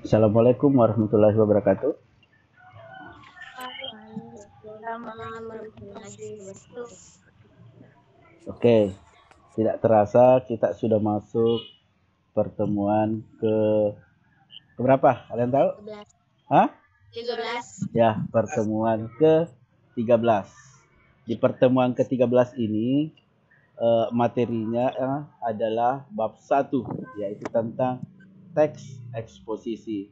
Assalamualaikum warahmatullahi wabarakatuh. Waalaikumsalam warahmatullahi wabarakatuh. Oke, tidak terasa kita sudah masuk pertemuan ke berapa? Kalian tahu? 13. Hah? 13. Ya, pertemuan ke-13. Di pertemuan ke-13 ini materinya adalah bab 1, yaitu tentang teks eksposisi.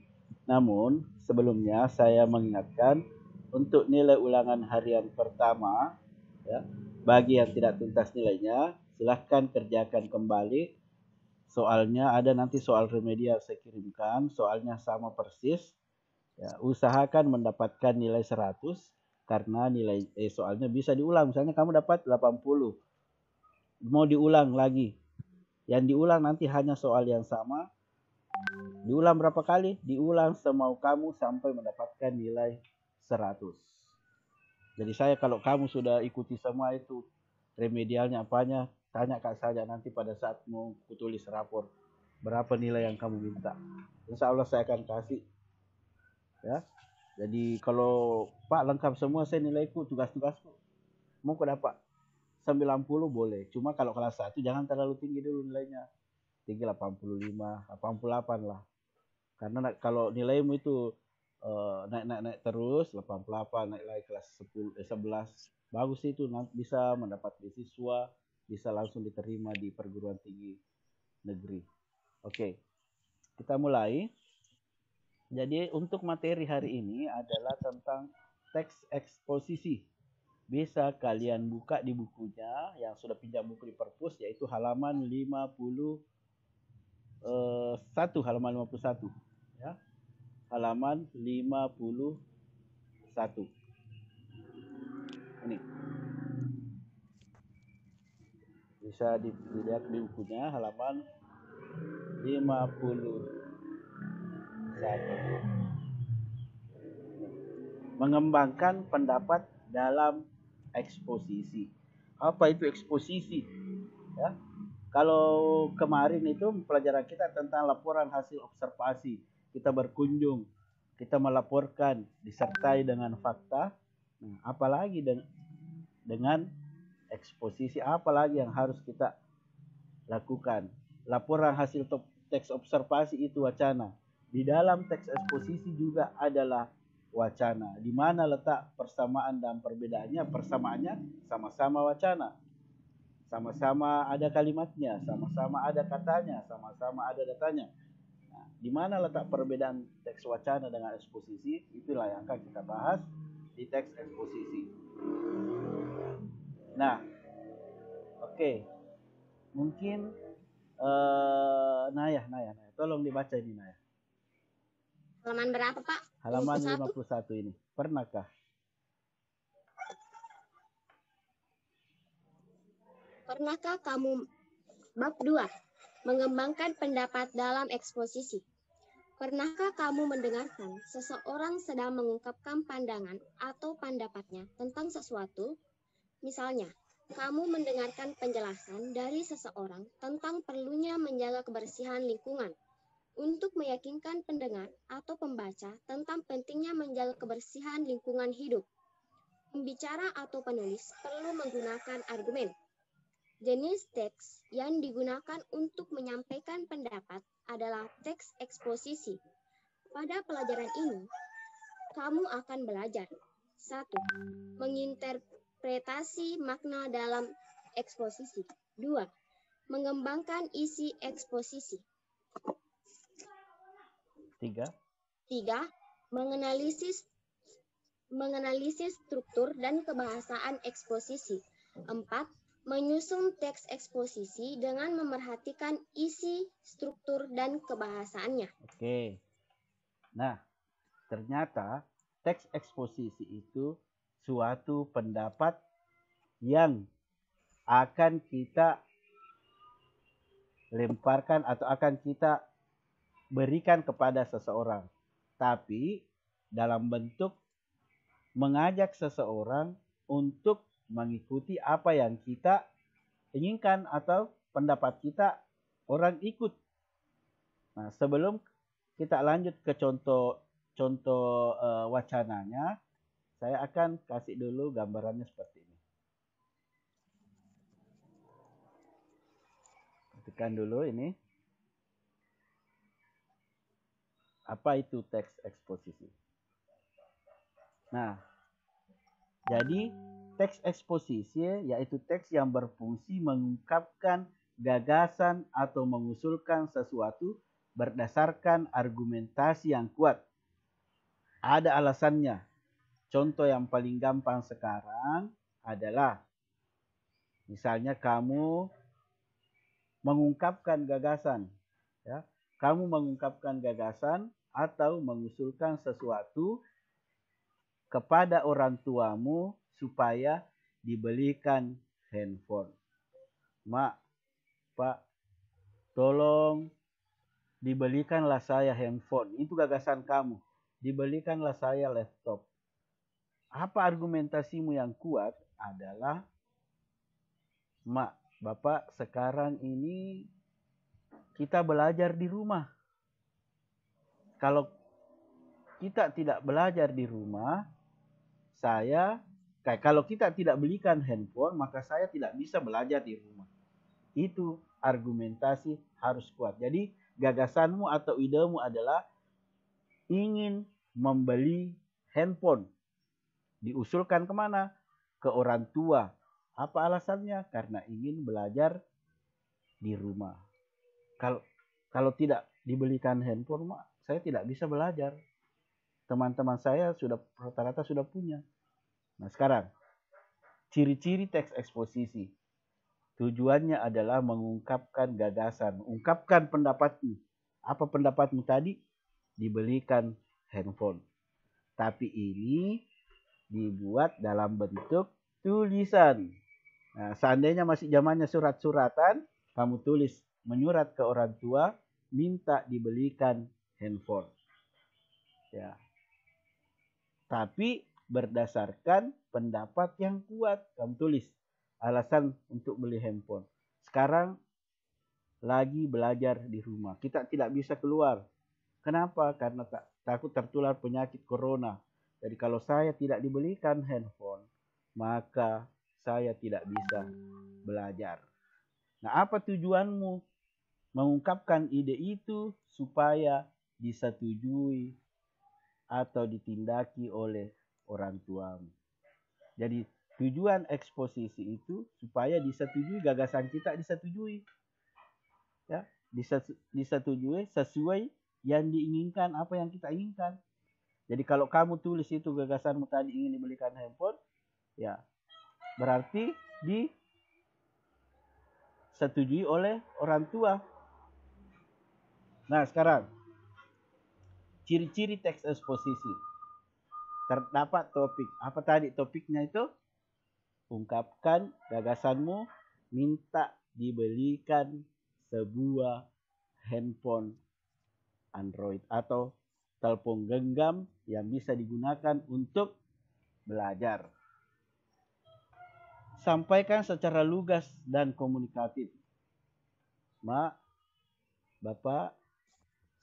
Namun, sebelumnya saya mengingatkan untuk nilai ulangan harian pertama, ya, bagi yang tidak tuntas nilainya, silahkan kerjakan kembali. Soalnya ada nanti soal remedial saya kirimkan, soalnya sama persis. Ya, usahakan mendapatkan nilai 100 karena nilai soalnya bisa diulang. Misalnya kamu dapat 80, mau diulang lagi. Yang diulang nanti hanya soal yang sama. Diulang berapa kali? Diulang semau kamu sampai mendapatkan nilai 100. Jadi saya kalau kamu sudah ikuti semua itu remedialnya apanya, tanya kak saja nanti pada saat mau kutulis rapor berapa nilai yang kamu minta. Insya Allah saya akan kasih. Ya. Jadi kalau Pak lengkap semua saya nilaiku tugas-tugasku mau ku dapat 90 boleh. Cuma kalau kelas 1 jangan terlalu tinggi dulu nilainya. Tinggi 85, 88 lah. Karena kalau nilaimu itu naik terus 88 naik lagi kelas 10 11 bagus itu nanti bisa mendapat beasiswa, bisa langsung diterima di perguruan tinggi negeri. Oke. Kita mulai. Jadi untuk materi hari ini adalah tentang teks eksposisi. Bisa kalian buka di bukunya yang sudah pinjam buku di perpus, yaitu halaman 51, halaman 51 ya. Halaman 51. Ini. Bisa dilihat di bukunya halaman 51. Mengembangkan pendapat dalam eksposisi. Apa itu eksposisi? Ya. Kalau kemarin itu pelajaran kita tentang laporan hasil observasi. Kita berkunjung, kita melaporkan, disertai dengan fakta. Nah, apalagi dengan eksposisi, apalagi yang harus kita lakukan. Laporan hasil teks observasi itu wacana. Di dalam teks eksposisi juga adalah wacana. Di mana letak persamaan dan perbedaannya? Persamaannya sama-sama wacana. Sama-sama ada kalimatnya, sama-sama ada katanya, sama-sama ada datanya. Nah, di mana letak perbedaan teks wacana dengan eksposisi? Itulah yang akan kita bahas di teks eksposisi. Nah, oke. Mungkin Naya, tolong dibaca ini Naya. Halaman berapa, Pak? Halaman 51 ini. Pernahkah? Pernahkah kamu bab 2, mengembangkan pendapat dalam eksposisi. Pernahkah kamu mendengarkan seseorang sedang mengungkapkan pandangan atau pendapatnya tentang sesuatu? Misalnya, kamu mendengarkan penjelasan dari seseorang tentang perlunya menjaga kebersihan lingkungan. Untuk meyakinkan pendengar atau pembaca tentang pentingnya menjaga kebersihan lingkungan hidup, pembicara atau penulis perlu menggunakan argumen. Jenis teks yang digunakan untuk menyampaikan pendapat adalah teks eksposisi. Pada pelajaran ini, kamu akan belajar 1. Menginterpretasi makna dalam eksposisi. 2. Mengembangkan isi eksposisi. 3. Menganalisis struktur dan kebahasaan eksposisi. 4. Menyusun teks eksposisi dengan memerhatikan isi, struktur, dan kebahasaannya. Oke. Nah, ternyata teks eksposisi itu suatu pendapat yang akan kita lemparkan atau akan kita berikan kepada seseorang. Tapi dalam bentuk mengajak seseorang untuk mengikuti apa yang kita inginkan atau pendapat kita orang ikut. Nah, sebelum kita lanjut ke contoh wacananya. Saya akan kasih dulu gambarannya seperti ini. Perhatikan dulu ini. Apa itu teks eksposisi? Nah, jadi teks eksposisi yaitu teks yang berfungsi mengungkapkan gagasan atau mengusulkan sesuatu berdasarkan argumentasi yang kuat. Ada alasannya. Contoh yang paling gampang sekarang adalah misalnya kamu mengungkapkan gagasan, ya. Kamu mengungkapkan gagasan atau mengusulkan sesuatu kepada orang tuamu supaya dibelikan handphone. Mak, Pak, tolong dibelikanlah saya handphone. Itu gagasan kamu. Dibelikanlah saya laptop. Apa argumentasimu yang kuat adalah, Mak, Bapak, sekarang ini kita belajar di rumah. Kalau kita tidak belajar di rumah, kalau kita tidak belikan handphone, maka saya tidak bisa belajar di rumah. Itu argumentasi harus kuat. Jadi gagasanmu atau idemu adalah ingin membeli handphone. Diusulkan kemana? Ke orang tua. Apa alasannya? Karena ingin belajar di rumah. Kalau tidak dibelikan handphone, saya tidak bisa belajar. Teman-teman saya rata-rata sudah punya. Nah sekarang, ciri-ciri teks eksposisi. Tujuannya adalah mengungkapkan gagasan, ungkapkan pendapatmu. Apa pendapatmu tadi? Dibelikan handphone. Tapi ini dibuat dalam bentuk tulisan. Nah, seandainya masih zamannya surat-suratan, kamu tulis menyurat ke orang tua, minta dibelikan handphone. Ya. Tapi berdasarkan pendapat yang kuat, kamu tulis alasan untuk beli handphone. Sekarang lagi belajar di rumah, kita tidak bisa keluar. Kenapa? Karena takut tertular penyakit corona. Jadi kalau saya tidak dibelikan handphone, maka saya tidak bisa belajar. Nah, apa tujuanmu mengungkapkan ide itu supaya disetujui atau ditindaki oleh orang tuamu? Jadi tujuan eksposisi itu supaya disetujui, gagasan kita disetujui. Ya, disetujui sesuai yang diinginkan, apa yang kita inginkan. Jadi kalau kamu tulis itu gagasanmu tadi ingin dibelikan handphone, ya berarti disetujui oleh orang tua. Nah sekarang, ciri-ciri teks eksposisi. Terdapat topik. Apa tadi topiknya itu? Ungkapkan gagasanmu, minta dibelikan sebuah handphone Android atau telepon genggam yang bisa digunakan untuk belajar. Sampaikan secara lugas dan komunikatif. Mak, Bapak,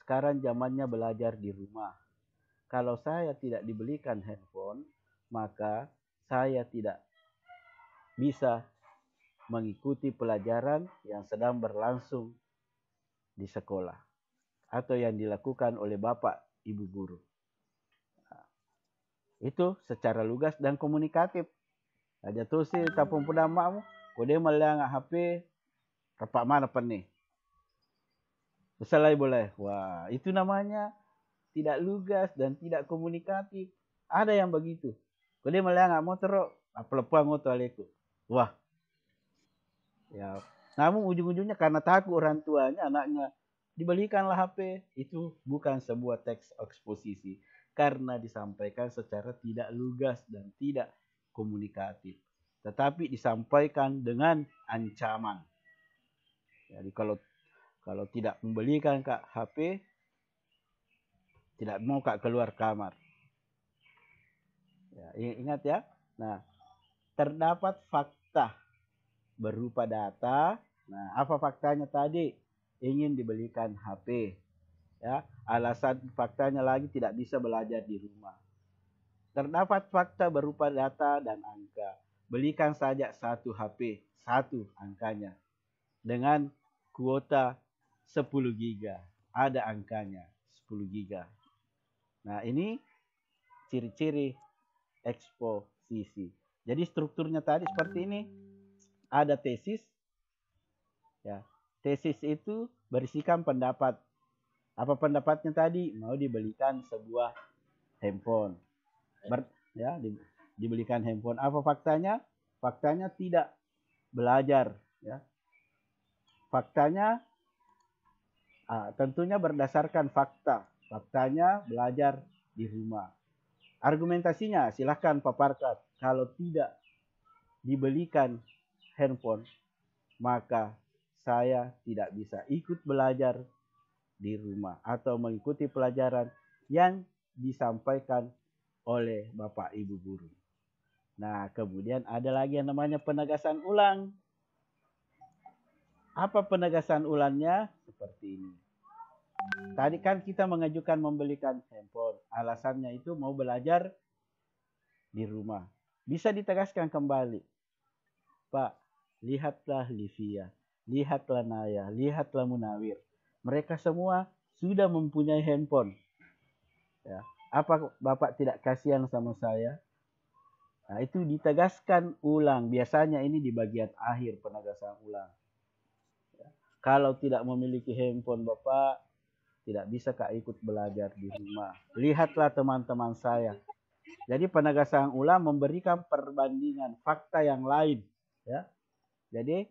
sekarang zamannya belajar di rumah. Kalau saya tidak dibelikan handphone, maka saya tidak bisa mengikuti pelajaran yang sedang berlangsung di sekolah atau yang dilakukan oleh Bapak, Ibu guru. Nah, itu secara lugas dan komunikatif. Aja tu si tapong pedamamu, kode malang HP, rapak mana pen nih? Besalai boleh. Wah, itu namanya tidak lugas dan tidak komunikatif. Ada yang begitu. Kode malang mau teruk, apa ngoto aleku. Wah. Ya, namun ujung-ujungnya karena takut orang tuanya, anaknya dibelikanlah HP. Itu bukan sebuah teks eksposisi karena disampaikan secara tidak lugas dan tidak komunikatif, tetapi disampaikan dengan ancaman. Jadi kalau tidak membelikan Kak HP, tidak mau Kak keluar kamar. Ya, ingat ya. Nah, terdapat fakta berupa data. Nah, apa faktanya tadi? Ingin dibelikan HP. Ya, alasan faktanya lagi tidak bisa belajar di rumah. Terdapat fakta berupa data dan angka. Belikan saja satu HP, satu angkanya. Dengan kuota 10 giga. Ada angkanya 10 giga. Nah, ini ciri-ciri eksposisi. Jadi strukturnya tadi seperti ini. Ada tesis. Ya, tesis itu berisikan pendapat. Apa pendapatnya tadi? Mau dibelikan sebuah handphone. Ya, dibelikan handphone. Apa faktanya? Faktanya tidak belajar. Ya. Faktanya tentunya berdasarkan fakta. Faktanya belajar di rumah. Argumentasinya silahkan paparkan. Kalau tidak dibelikan handphone, maka saya tidak bisa ikut belajar di rumah atau mengikuti pelajaran yang disampaikan oleh Bapak Ibu guru. Nah, kemudian ada lagi yang namanya penegasan ulang. Apa penegasan ulangnya? Seperti ini. Tadi kan kita mengajukan membelikan handphone. Alasannya itu mau belajar di rumah. Bisa ditegaskan kembali. Pak, lihatlah Livia, lihatlah Naya, lihatlah Munawir. Mereka semua sudah mempunyai handphone. Ya. Apa Bapak tidak kasihan sama saya? Nah, itu ditegaskan ulang. Biasanya ini di bagian akhir penegasan ulang. Ya. Kalau tidak memiliki handphone Bapak, tidak bisa Kak ikut belajar di rumah. Lihatlah teman-teman saya. Jadi penegasan ulang memberikan perbandingan fakta yang lain. Ya. Jadi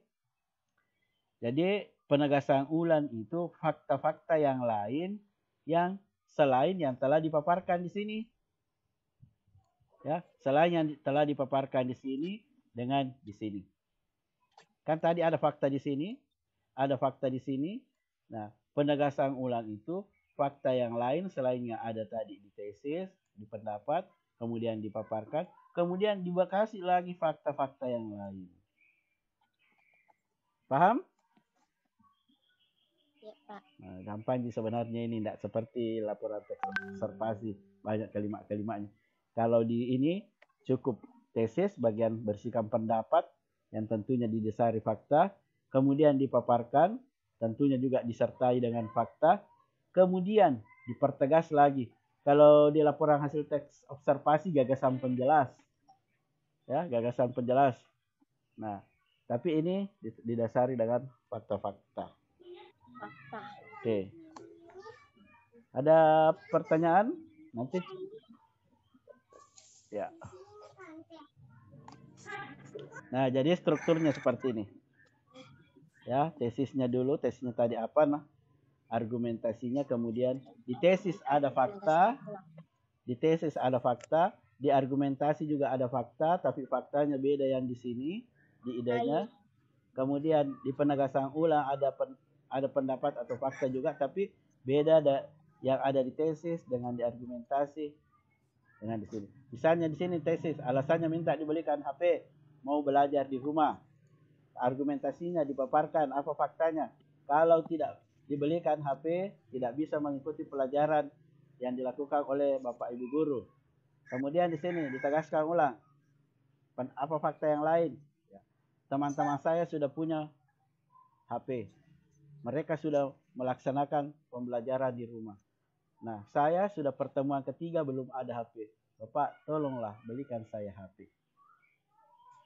penegasan ulang itu fakta-fakta yang lain yang selain yang telah dipaparkan di sini. Ya, selain yang telah dipaparkan di sini dengan di sini. Kan tadi ada fakta di sini, ada fakta di sini. Nah, penegasan ulang itu fakta yang lain selain yang ada tadi di tesis, di pendapat, kemudian dipaparkan, kemudian dikasih lagi fakta-fakta yang lain. Paham? Ya, Pak. Nah, gampang sih sebenarnya ini, tidak seperti laporan teks observasi banyak kalimat-kalimatnya. Kalau di ini cukup tesis bagian bersihkan pendapat yang tentunya didasari fakta, kemudian dipaparkan, tentunya juga disertai dengan fakta, kemudian dipertegas lagi. Kalau di laporan hasil teks observasi gagasan penjelas, ya gagasan penjelas. Nah, tapi ini didasari dengan fakta-fakta. Oke. Ada pertanyaan nanti? Ya. Nah, jadi strukturnya seperti ini. Ya, tesisnya dulu, tesisnya tadi apa nah? Argumentasinya, kemudian di tesis ada fakta, di tesis ada fakta, di argumentasi juga ada fakta, tapi faktanya beda yang di sini, di idenya. Kemudian di penegasan ulang ada pendapat atau fakta juga, tapi beda yang ada di tesis dengan di argumentasi dengan di sini. Misalnya di sini tesis, alasannya minta dibelikan HP, mau belajar di rumah. Argumentasinya dipaparkan, apa faktanya? Kalau tidak dibelikan HP, tidak bisa mengikuti pelajaran yang dilakukan oleh Bapak Ibu guru. Kemudian di sini ditegaskan ulang, apa fakta yang lain? Teman-teman saya sudah punya HP. Mereka sudah melaksanakan pembelajaran di rumah. Nah, saya sudah pertemuan ketiga belum ada HP. Bapak, tolonglah belikan saya HP.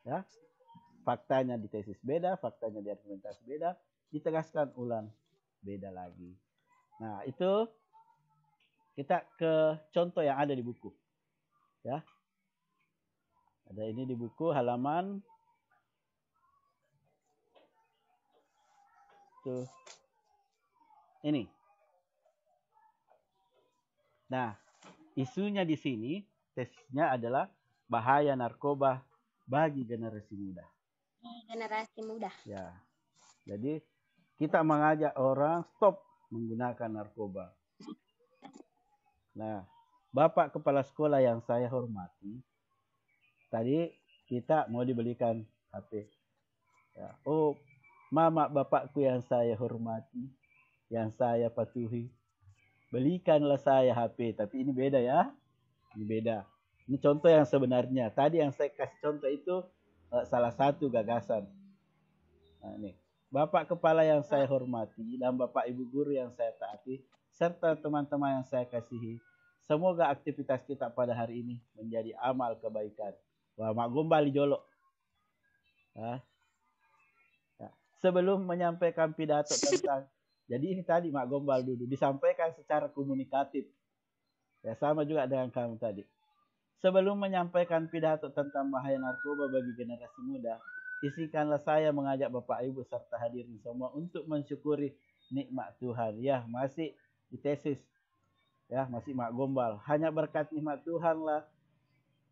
Ya, faktanya di tesis beda, faktanya di argumentasi beda, ditegaskan ulang beda lagi. Nah, itu kita ke contoh yang ada di buku. Ya. Ada ini di buku halaman tuh ini. Nah, isunya di sini tesisnya adalah bahaya narkoba bagi generasi muda. Generasi muda. Ya. Jadi kita mengajak orang stop menggunakan narkoba. Nah, Bapak Kepala Sekolah yang saya hormati, tadi kita mau dibelikan HP. Ya. Oh, Mama Bapakku yang saya hormati, yang saya patuhi, belikanlah saya HP. Tapi ini beda ya. Ini beda. Ini contoh yang sebenarnya. Tadi yang saya kasih contoh itu salah satu gagasan. Nah, ini. Bapak Kepala yang saya hormati dan Bapak Ibu Guru yang saya taati, serta teman-teman yang saya kasihi, semoga aktivitas kita pada hari ini menjadi amal kebaikan. Wah, Mak Gombal dijolok. Nah, sebelum menyampaikan pidato tentang, jadi ini tadi Mak Gombal dulu, disampaikan secara komunikatif. Ya, sama juga dengan kamu tadi. Sebelum menyampaikan pidato tentang bahaya narkoba bagi generasi muda, izinkanlah saya mengajak Bapak Ibu serta hadirin semua untuk mensyukuri nikmat Tuhan. Ya, masih di tesis. Ya, masih Mak Gombal. Hanya berkat nikmat Tuhan lah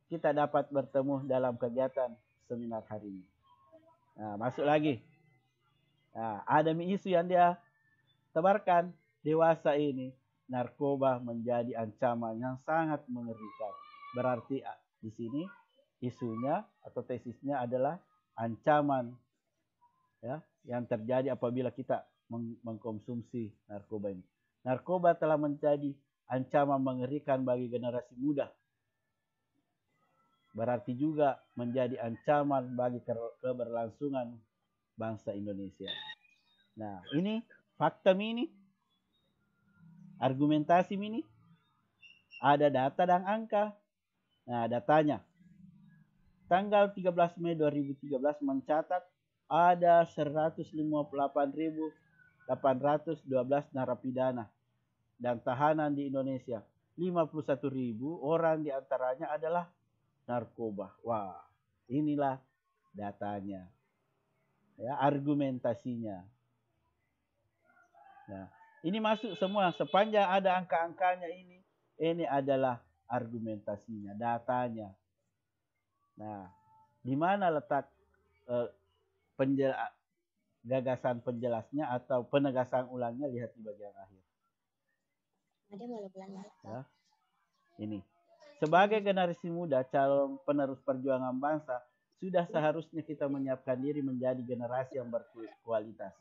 kita dapat bertemu dalam kegiatan seminar hari ini. Nah, masuk lagi. Nah, ada isu yang dia tebarkan. Dewasa ini, narkoba menjadi ancaman yang sangat mengerikan. Berarti di sini isunya atau tesisnya adalah ancaman ya yang terjadi apabila kita mengkonsumsi narkoba ini. Narkoba telah menjadi ancaman mengerikan bagi generasi muda. Berarti juga menjadi ancaman bagi keberlangsungan bangsa Indonesia. Nah, ini fakta ini, argumentasi ini, ada data dan angka. Nah, datanya. Tanggal 13 Mei 2013 mencatat ada 158.812 narapidana dan tahanan di Indonesia. 51.000 orang diantaranya adalah narkoba. Wah, inilah datanya. Ya, argumentasinya. Nah, ini masuk semua sepanjang ada angka-angkanya ini. Ini adalah argumentasinya, datanya. Nah, di mana letak gagasan penjelasnya atau penegasan ulangnya? Lihat di bagian akhir. Ya, ini. Sebagai generasi muda, calon penerus perjuangan bangsa, sudah seharusnya kita menyiapkan diri menjadi generasi yang berkualitas.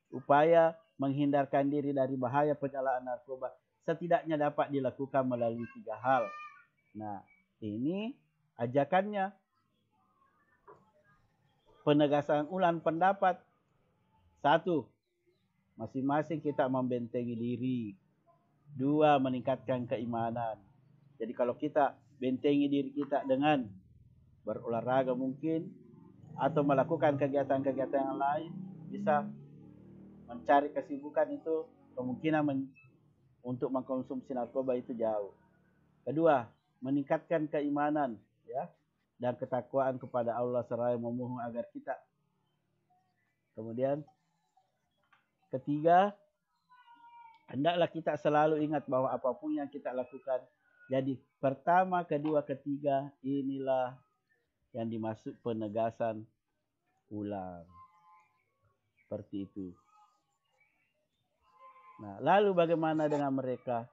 Upaya menghindarkan diri dari bahaya penyalahgunaan narkoba setidaknya dapat dilakukan melalui 3 hal. Nah, ini ajakannya. Penegasan ulang pendapat. 1. Masing-masing kita membentengi diri. 2. Meningkatkan keimanan. Jadi kalau kita bentengi diri kita dengan berolahraga mungkin, atau melakukan kegiatan-kegiatan yang lain, bisa mencari kesibukan itu, kemungkinan untuk mengkonsumsi narkoba itu jauh. Kedua, meningkatkan keimanan ya dan ketakwaan kepada Allah seraya memohon agar kita. Kemudian ketiga, hendaklah kita selalu ingat bahwa apapun yang kita lakukan, jadi pertama, kedua, ketiga, inilah yang dimaksud penegasan ulang. Seperti itu. Nah, lalu bagaimana dengan mereka?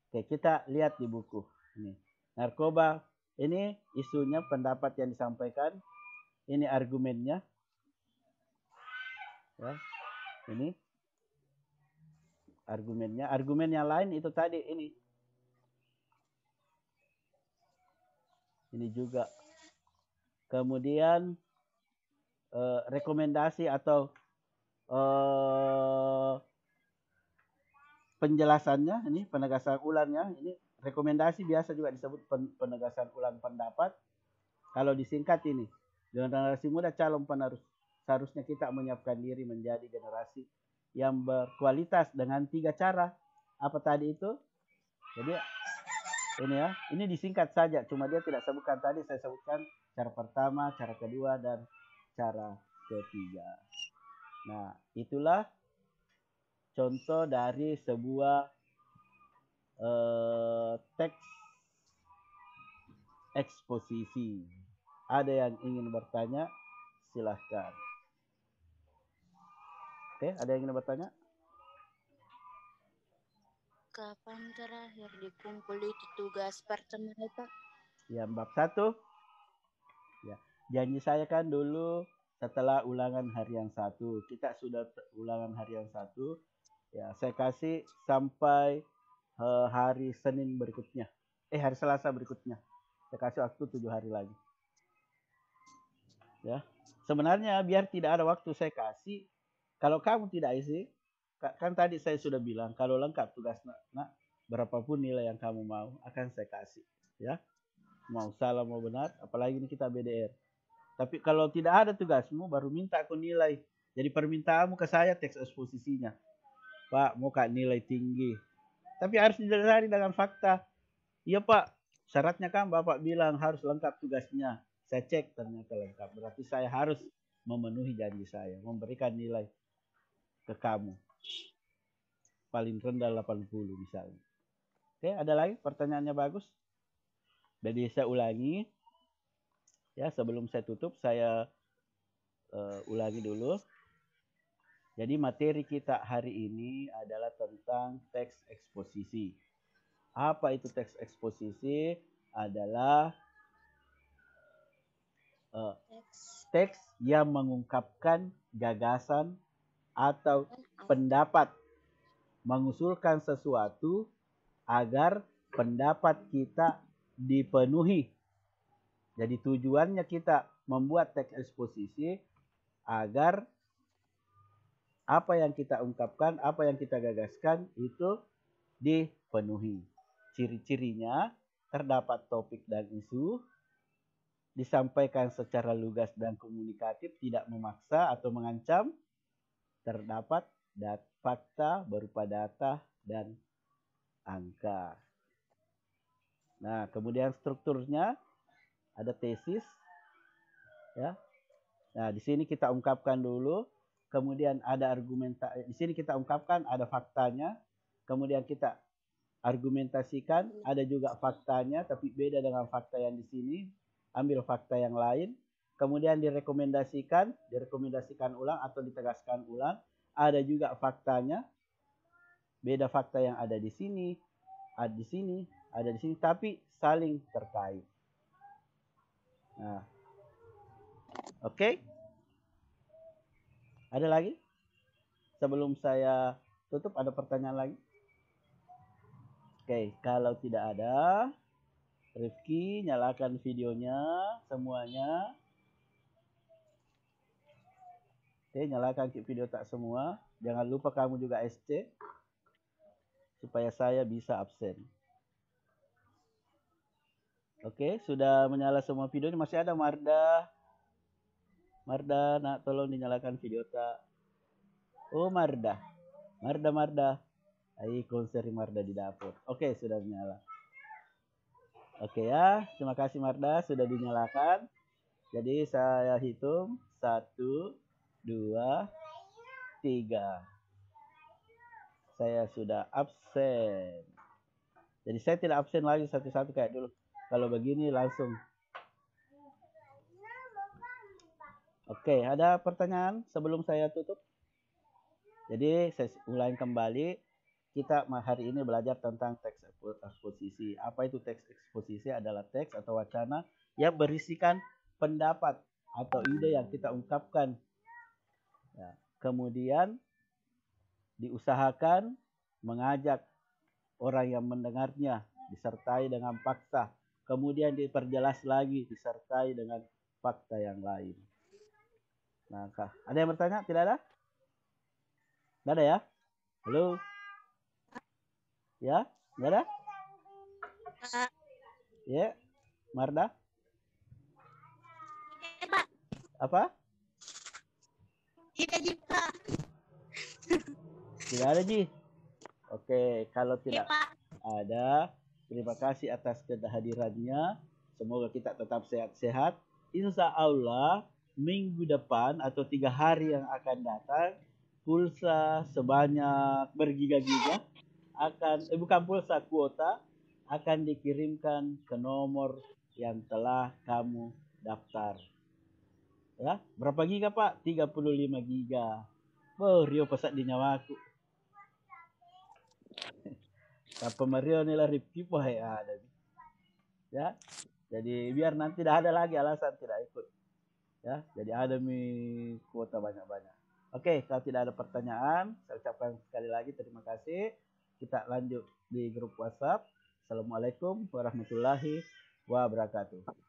Oke, kita lihat di buku ini. Narkoba, ini isunya, pendapat yang disampaikan. Ini argumennya. Ya, ini argumennya. Argumen yang lain itu tadi ini. Ini juga. Kemudian rekomendasi atau penjelasannya, ini penegasan ulangnya, ini rekomendasi biasa juga disebut penegasan ulang pendapat. Kalau disingkat ini, generasi muda calon penerus, seharusnya kita menyiapkan diri menjadi generasi yang berkualitas dengan 3 cara. Apa tadi itu? Jadi ini ya, ini disingkat saja, cuma dia tidak sebutkan tadi, saya sebutkan cara pertama, cara kedua, dan cara ketiga. Nah, itulah contoh dari sebuah teks eksposisi. Ada yang ingin bertanya? Silahkan. Oke, ada yang ingin bertanya? Kapan terakhir dikumpul itu tugas pertemuan, Pak? Ya, bab 1. Ya, janji saya kan dulu setelah ulangan harian 1, kita sudah ulangan harian 1. Ya, saya kasih sampai hari Senin berikutnya. Hari Selasa berikutnya. Saya kasih waktu 7 hari lagi. Ya. Sebenarnya biar tidak ada waktu saya kasih, kalau kamu tidak isi, kan tadi saya sudah bilang kalau lengkap tugas nak berapapun nilai yang kamu mau akan saya kasih, ya. Mau salah mau benar, apalagi ini kita BDR. Tapi kalau tidak ada tugasmu baru minta aku nilai. Jadi permintaanmu ke saya teks eksposisinya. Pak, mau kak nilai tinggi. Tapi harus didasari dengan fakta. Iya Pak, syaratnya kan Bapak bilang harus lengkap tugasnya. Saya cek ternyata lengkap. Berarti saya harus memenuhi janji saya. Memberikan nilai ke kamu. Paling rendah 80 misalnya. Oke, ada lagi pertanyaannya bagus? Jadi saya ulangi. Ya, sebelum saya tutup saya ulangi dulu. Jadi materi kita hari ini adalah tentang teks eksposisi. Apa itu teks eksposisi? Adalah teks yang mengungkapkan gagasan atau pendapat, mengusulkan sesuatu agar pendapat kita dipenuhi. Jadi tujuannya kita membuat teks eksposisi agar apa yang kita ungkapkan, apa yang kita gagaskan itu dipenuhi. Ciri-cirinya terdapat topik dan isu, disampaikan secara lugas dan komunikatif, tidak memaksa atau mengancam, terdapat fakta berupa data dan angka. Nah, kemudian strukturnya ada tesis, ya. Nah, di sini kita ungkapkan dulu, kemudian ada argumentasi. Di sini kita ungkapkan ada faktanya, kemudian kita argumentasikan, ada juga faktanya, tapi beda dengan fakta yang di sini. Ambil fakta yang lain, kemudian direkomendasikan ulang atau ditegaskan ulang. Ada juga faktanya, beda fakta yang ada di sini, ada di sini, tapi saling terkait. Nah, oke. Ada lagi? Sebelum saya tutup, ada pertanyaan lagi? Oke, kalau tidak ada, Rifki nyalakan videonya semuanya. Oke, nyalakan video tak semua. Jangan lupa kamu juga SC supaya saya bisa absen. Oke, sudah menyala semua videonya. Masih ada Marda. Marda, nak tolong dinyalakan video tak. Oh, Marda. Marda. Ayo konser Marda di dapur. Oke, sudah menyala. Oke ya, terima kasih Marda sudah dinyalakan. Jadi saya hitung 1, 2, 3. Saya sudah absen. Jadi saya tidak absen lagi satu-satu kayak dulu. Kalau begini langsung. Oke, ada pertanyaan sebelum saya tutup? Jadi saya ulangi kembali. Kita hari ini belajar tentang teks eksposisi. Apa itu teks eksposisi? Adalah teks atau wacana yang berisikan pendapat atau ide yang kita ungkapkan. Ya. Kemudian diusahakan mengajak orang yang mendengarnya disertai dengan fakta. Kemudian diperjelas lagi disertai dengan fakta yang lain. Nah, ada yang bertanya? Tidak ada? Tidak ada ya? Halo? Ya? Tidak ada? Ya? Marda? Pak. Apa? Tidak, Pak. Tidak ada, Ji. Oke, kalau tidak ada, terima kasih atas kehadirannya. Semoga kita tetap sehat-sehat. Insya Allah minggu depan atau 3 hari yang akan datang, pulsa sebanyak bergiga-giga bukan pulsa, kuota akan dikirimkan ke nomor yang telah kamu daftar. Ya, berapa giga Pak? 35 giga. Rio pesat di nyawaku. Apa Mario nilai Rifki ada. Ya, jadi biar nanti tidak ada lagi alasan tidak ikut. Ya, jadi ada kuota banyak-banyak. Oke, kalau tidak ada pertanyaan, saya ucapkan sekali lagi terima kasih. Kita lanjut di grup WhatsApp. Assalamualaikum warahmatullahi wabarakatuh.